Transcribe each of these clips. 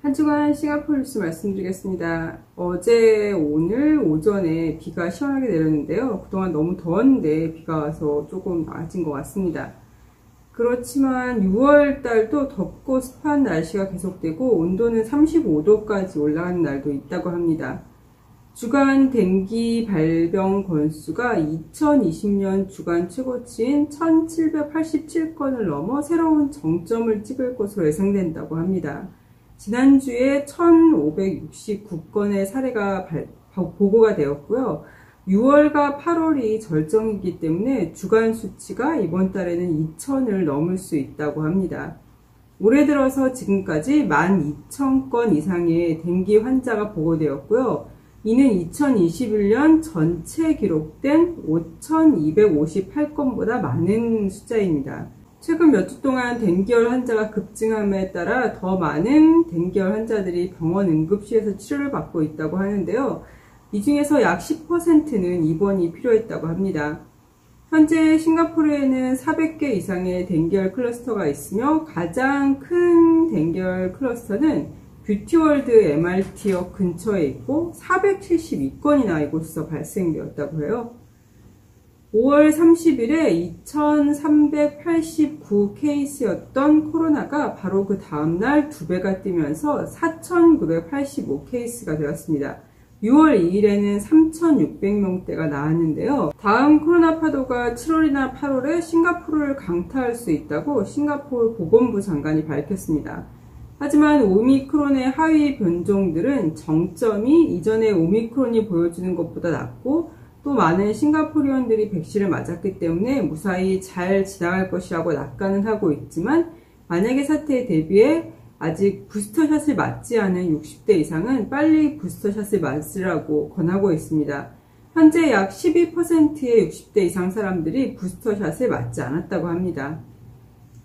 한 주간 싱가포르 뉴스 말씀드리겠습니다. 어제 오늘 오전에 비가 시원하게 내렸는데요. 그동안 너무 더웠는데 비가 와서 조금 나아진 것 같습니다. 그렇지만 6월 달도 덥고 습한 날씨가 계속되고 온도는 35도까지 올라가는 날도 있다고 합니다. 주간 댕기 발병 건수가 2020년 주간 최고치인 1787건을 넘어 새로운 정점을 찍을 것으로 예상된다고 합니다. 지난주에 1569건의 사례가 보고가 되었고요. 6월과 8월이 절정이기 때문에 주간 수치가 이번 달에는 2000을 넘을 수 있다고 합니다. 올해 들어서 지금까지 12,000건 이상의 댕기 환자가 보고되었고요. 이는 2021년 전체 기록된 5,258건보다 많은 숫자입니다. 최근 몇 주 동안 댕기열 환자가 급증함에 따라 더 많은 댕기열 환자들이 병원 응급실에서 치료를 받고 있다고 하는데요. 이 중에서 약 10%는 입원이 필요했다고 합니다. 현재 싱가포르에는 400개 이상의 댕기열 클러스터가 있으며 가장 큰 댕기열 클러스터는 뷰티월드 MRT역 근처에 있고 472건이나 이곳에서 발생되었다고 해요. 5월 30일에 2389 케이스였던 코로나가 바로 그 다음날 2배가 뛰면서 4985 케이스가 되었습니다. 6월 2일에는 3600명대가 나왔는데요. 다음 코로나 파도가 7월이나 8월에 싱가포르를 강타할 수 있다고 싱가포르 보건부 장관이 밝혔습니다. 하지만 오미크론의 하위 변종들은 정점이 이전의 오미크론이 보여주는 것보다 낮고 또 많은 싱가포르인들이 백신을 맞았기 때문에 무사히 잘 지나갈 것이라고 낙관은 하고 있지만 만약의 사태에 대비해 아직 부스터샷을 맞지 않은 60대 이상은 빨리 부스터샷을 맞으라고 권하고 있습니다. 현재 약 12%의 60대 이상 사람들이 부스터샷을 맞지 않았다고 합니다.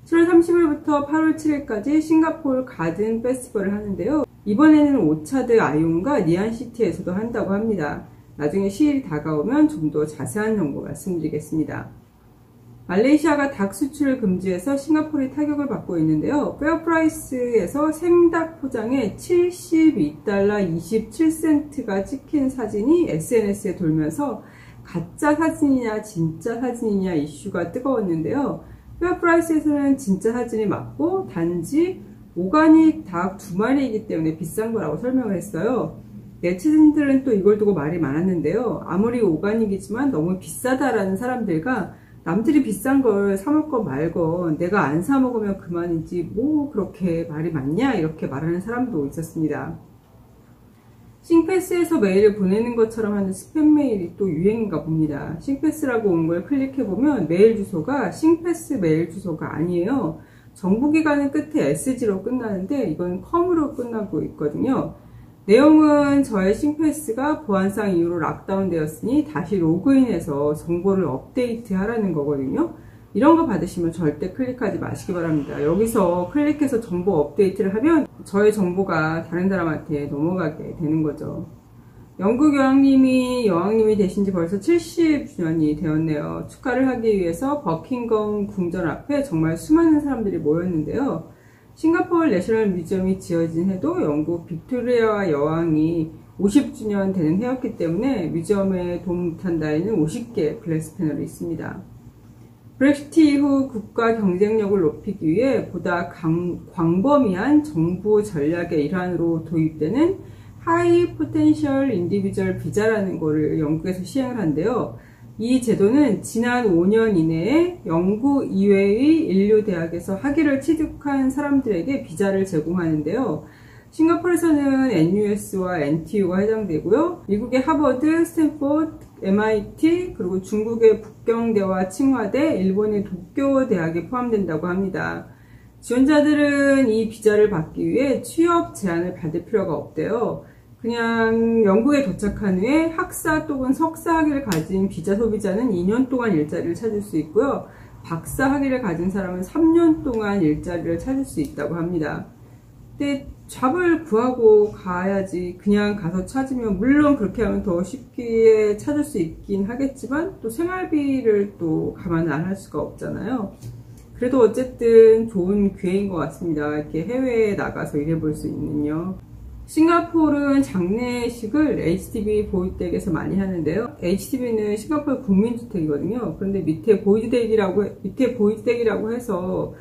7월 30일부터 8월 7일까지 싱가포르 가든 페스티벌을 하는데요. 이번에는 오차드 아용과 니안시티에서도 한다고 합니다. 나중에 시일이 다가오면 좀 더 자세한 정보 말씀드리겠습니다. 말레이시아가 닭 수출을 금지해서 싱가포르이 타격을 받고 있는데요. 페어프라이스에서 생닭 포장에 72달러 27센트가 찍힌 사진이 SNS에 돌면서 가짜 사진이냐 진짜 사진이냐 이슈가 뜨거웠는데요. 페어프라이스에서는 진짜 사진이 맞고 단지 오가닉 닭 2마리이기 때문에 비싼 거라고 설명을 했어요. 네티즌들은 또 이걸 두고 말이 많았는데요. 아무리 오가닉이지만 너무 비싸다라는 사람들과 남들이 비싼 걸 사 먹건 말건 내가 안 사 먹으면 그만이지 뭐 그렇게 말이 많냐 이렇게 말하는 사람도 있었습니다. 싱패스에서 메일을 보내는 것처럼 하는 스팸 메일이 또 유행인가 봅니다. 싱패스라고 온 걸 클릭해보면 메일 주소가 싱패스 메일 주소가 아니에요. 정보기관은 끝에 SG로 끝나는데 이건 컴으로 끝나고 있거든요. 내용은 저의 싱패스가 보안상 이유로 락다운 되었으니 다시 로그인해서 정보를 업데이트 하라는 거거든요. 이런 거 받으시면 절대 클릭하지 마시기 바랍니다. 여기서 클릭해서 정보 업데이트를 하면 저의 정보가 다른 사람한테 넘어가게 되는 거죠. 영국 여왕님이 되신 지 벌써 70주년이 되었네요. 축하를 하기 위해서 버킹엄 궁전 앞에 정말 수많은 사람들이 모였는데요. 싱가포르 내셔널 뮤지엄이 지어진 해도 영국 빅토리아 여왕이 50주년 되는 해였기 때문에 뮤지엄에 도움 못한 다에는 50개 글래스 패널이 있습니다. 브렉시트 이후 국가 경쟁력을 높이기 위해 보다 광범위한 정부 전략의 일환으로 도입되는 하이 포텐셜 인디비주얼 비자라는 거를 영국에서 시행을 한대요. 이 제도는 지난 5년 이내에 영국 이외의 인류 대학에서 학위를 취득한 사람들에게 비자를 제공하는데요. 싱가포르에서는 NUS와 NTU가 해당되고요. 미국의 하버드, 스탠포드, MIT, 그리고 중국의 북경대와 칭화대, 일본의 도쿄 대학에 포함된다고 합니다. 지원자들은 이 비자를 받기 위해 취업 제한을 받을 필요가 없대요. 그냥 영국에 도착한 후에 학사 또는 석사 학위를 가진 비자 소비자는 2년 동안 일자리를 찾을 수 있고요. 박사 학위를 가진 사람은 3년 동안 일자리를 찾을 수 있다고 합니다. 근데 잡을 구하고 가야지 그냥 가서 찾으면 물론 그렇게 하면 더 쉽게 찾을 수 있긴 하겠지만 또 생활비를 또 감안 안 할 수가 없잖아요. 그래도 어쨌든 좋은 기회인 것 같습니다. 이렇게 해외에 나가서 일해볼 수 있는요. 싱가포르는 장례식을 HDB 보이댁에서 많이 하는데요. HDB는 싱가포르 국민주택이거든요. 그런데 밑에 보이댁이라고 해서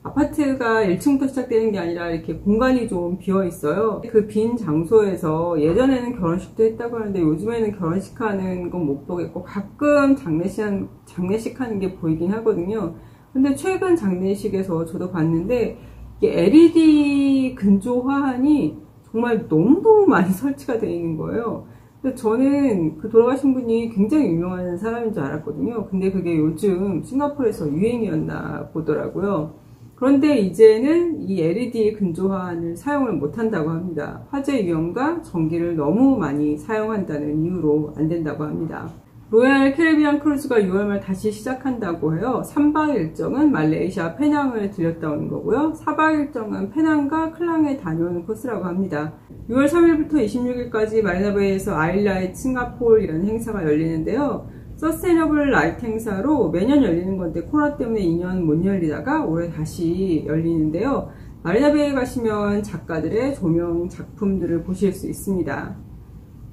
아파트가 1층부터 시작되는 게 아니라 이렇게 공간이 좀 비어 있어요. 그 빈 장소에서 예전에는 결혼식도 했다고 하는데 요즘에는 결혼식 하는 건 못 보겠고 가끔 장례식 하는 게 보이긴 하거든요. 근데 최근 장례식에서 저도 봤는데 이게 LED 근조 화환이 정말 너무너무 많이 설치가 되어 있는 거예요. 근데 저는 그 돌아가신 분이 굉장히 유명한 사람인 줄 알았거든요. 근데 그게 요즘 싱가포르에서 유행이었나 보더라고요. 그런데 이제는 이 LED 근조화환을 사용을 못한다고 합니다. 화재 위험과 전기를 너무 많이 사용한다는 이유로 안 된다고 합니다. 로얄 캐리비안 크루즈가 6월 말 다시 시작한다고 해요. 3박 일정은 말레이시아 페낭을 들렸다 오는 거고요. 4박 일정은 페낭과 클랑에 다녀오는 코스라고 합니다. 6월 3일부터 26일까지 마리나베이에서 아일라이트 싱가포르이라는 행사가 열리는데요. 서스테이너블 라이트 행사로 매년 열리는 건데 코로나 때문에 2년 못 열리다가 올해 다시 열리는데요. 마리나베이에 가시면 작가들의 조명 작품들을 보실 수 있습니다.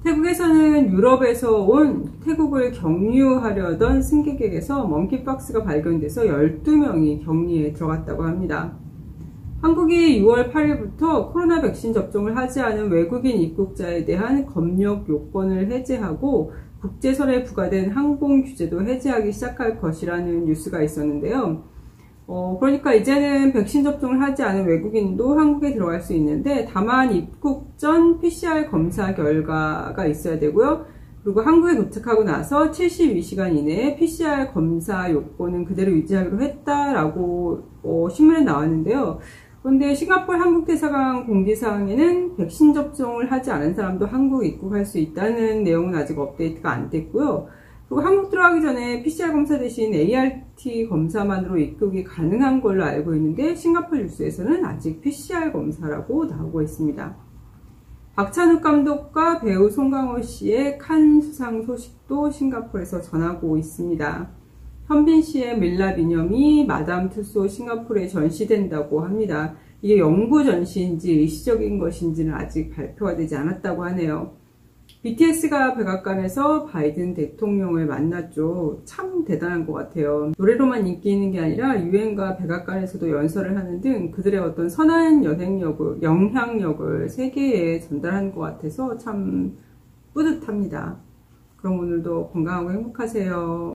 태국에서는 유럽에서 온 태국을 격리하려던 승객에게서 멍키박스가 발견돼서 12명이 격리에 들어갔다고 합니다. 한국이 6월 8일부터 코로나 백신 접종을 하지 않은 외국인 입국자에 대한 검역 요건을 해제하고 국제선에 부과된 항공 규제도 해제하기 시작할 것이라는 뉴스가 있었는데요. 그러니까 이제는 백신 접종을 하지 않은 외국인도 한국에 들어갈 수 있는데 다만 입국 전 PCR 검사 결과가 있어야 되고요. 그리고 한국에 도착하고 나서 72시간 이내에 PCR 검사 요건은 그대로 유지하기로 했다라고 신문에 나왔는데요. 그런데 싱가포르 한국대사관 공지사항에는 백신 접종을 하지 않은 사람도 한국 입국할 수 있다는 내용은 아직 업데이트가 안 됐고요. 그리고 한국 들어가기 전에 PCR 검사 대신 ART 검사만으로 입국이 가능한 걸로 알고 있는데 싱가포르 뉴스에서는 아직 PCR 검사라고 나오고 있습니다. 박찬욱 감독과 배우 송강호 씨의 칸 수상 소식도 싱가포르에서 전하고 있습니다. 현빈 씨의 밀랍 이념이 마담 투소 싱가포르에 전시된다고 합니다. 이게 영구 전시인지 일시적인 것인지는 아직 발표가 되지 않았다고 하네요. BTS가 백악관에서 바이든 대통령을 만났죠. 참 대단한 것 같아요. 노래로만 인기 있는 게 아니라 유엔과 백악관에서도 연설을 하는 등 그들의 어떤 선한 영향력을 세계에 전달하는 것 같아서 참 뿌듯합니다. 그럼 오늘도 건강하고 행복하세요.